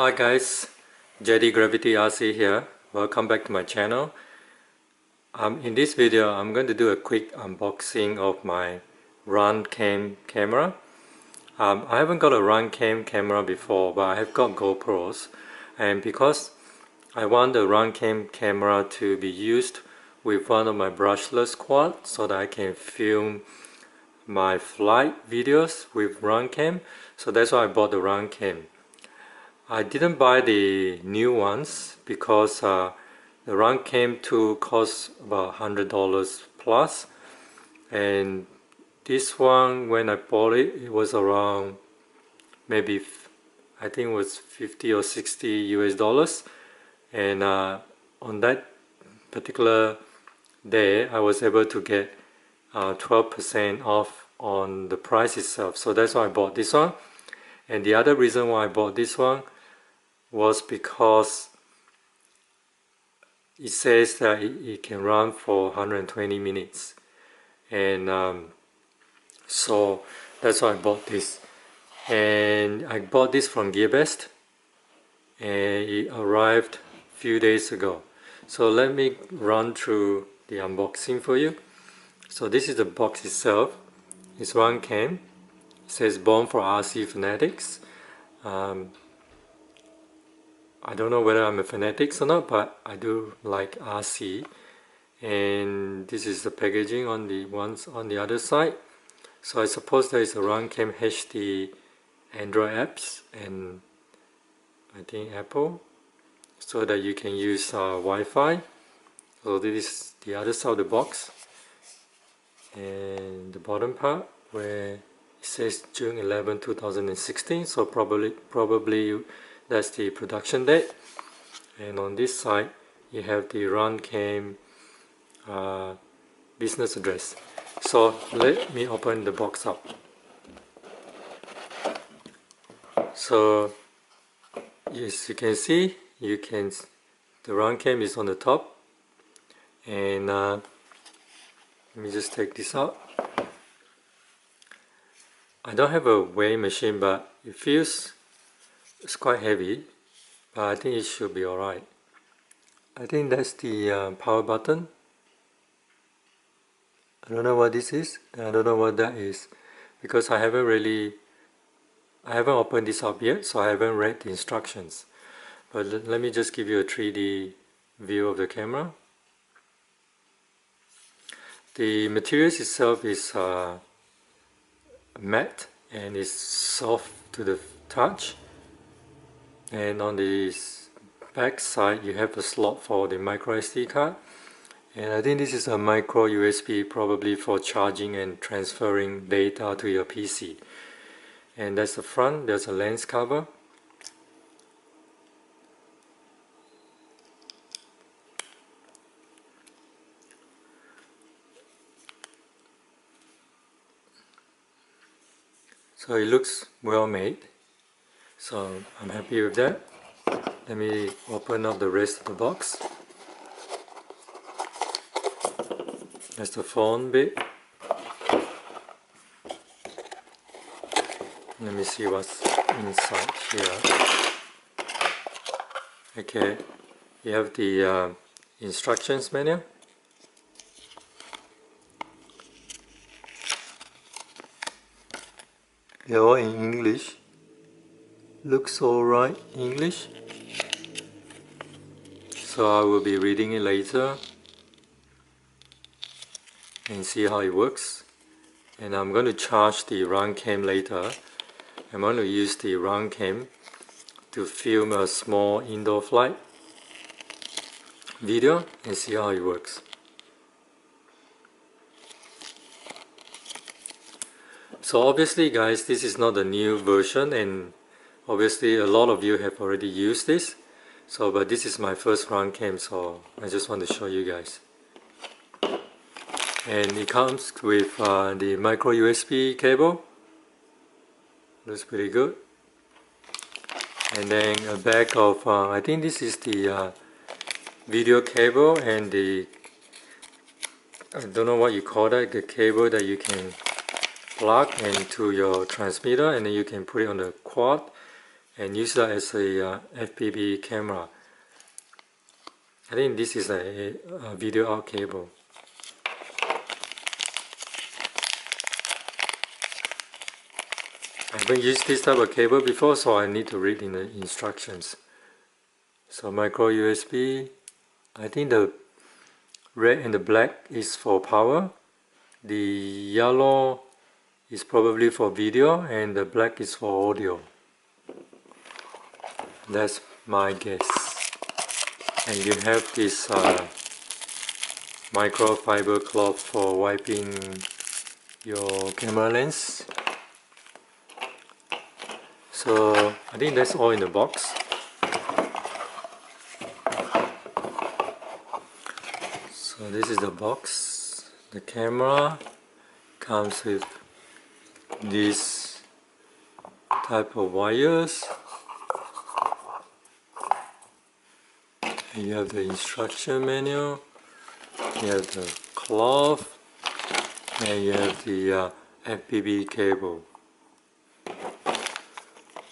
Hi guys, JD Gravity RC here. Welcome back to my channel. In this video, I'm going to do a quick unboxing of my RunCam camera. I haven't got a RunCam camera before, but I have got GoPros. And because I want the RunCam camera to be used with one of my brushless quad so that I can film my flight videos with RunCam. So that's why I bought the RunCam. I didn't buy the new ones because the RunCam 2 costs about $100 plus, and this one, when I bought it, it was around maybe I think it was 50 or 60 US dollars, and on that particular day I was able to get 12% off on the price itself. So that's why I bought this one. And the other reason why I bought this one was because it says that it can run for 120 minutes, and so that's why I bought this. And I bought this from Gearbest, and it arrived a few days ago. So let me run through the unboxing for you. So this is the box itself. It's RunCam. It says born for RC fanatics. I don't know whether I'm a fanatics or not, but I do like RC. And this is the packaging on the ones on the other side. So I suppose there is a RunCam HD Android apps and I think Apple, so that you can use Wi-Fi. So this is the other side of the box, and the bottom part where it says June 11, 2016. So probably that's the production date. And on this side you have the RunCam business address. So let me open the box up. So yes, you can see the RunCam is on the top, and let me just take this out. I don't have a weighing machine, but it feels it's quite heavy, but I think it should be alright. I think that's the power button. I don't know what this is, and I don't know what that is, because I haven't opened this up yet, so I haven't read the instructions. But let me just give you a 3D view of the camera. The materials itself is matte and is soft to the touch. And on the back side you have a slot for the micro SD card. And I think this is a micro USB, probably for charging and transferring data to your PC. And that's the front. There's a lens cover. So it looks well made. So I'm happy with that. Let me open up the rest of the box. That's the phone bit. Let me see what's inside here. Okay, you have the instructions manual. They're all in English. Looks alright English. So I will be reading it later and see how it works. And I'm going to charge the RunCam later. I'm going to use the RunCam to film a small indoor flight video and see how it works. So obviously guys, this is not a new version, and obviously a lot of you have already used this. So but this is my first RunCam, so I just want to show you guys. And it comes with the micro USB cable. Looks pretty good. And then a bag of I think this is the video cable, and the I don't know what you call that, the cable that you can plug into your transmitter, and then you can put it on the quad. and use that as a FPV camera. I think this is a video out cable. I haven't used this type of cable before, so I need to read in the instructions. So micro USB, I think the red and the black is for power, the yellow is probably for video, and the black is for audio. That's my guess. And you have this microfiber cloth for wiping your camera lens. So I think that's all in the box. So this is the box. The camera comes with this type of wires. And you have the instruction manual, you have the cloth, and you have the FPV cable.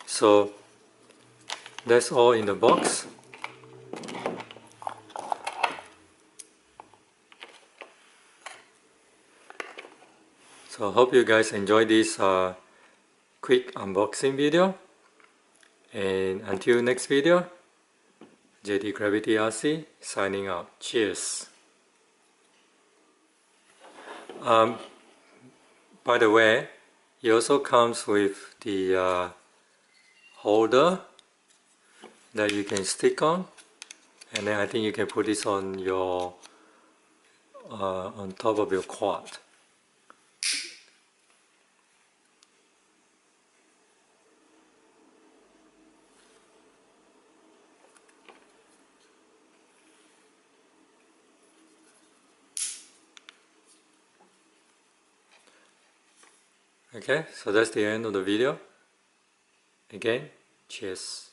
So that's all in the box. So I hope you guys enjoyed this quick unboxing video, and until next video, JD Gravity RC signing out. Cheers. By the way, it also comes with the holder that you can stick on, and then I think you can put this on your on top of your quad. Okay, so that's the end of the video. Again, cheers.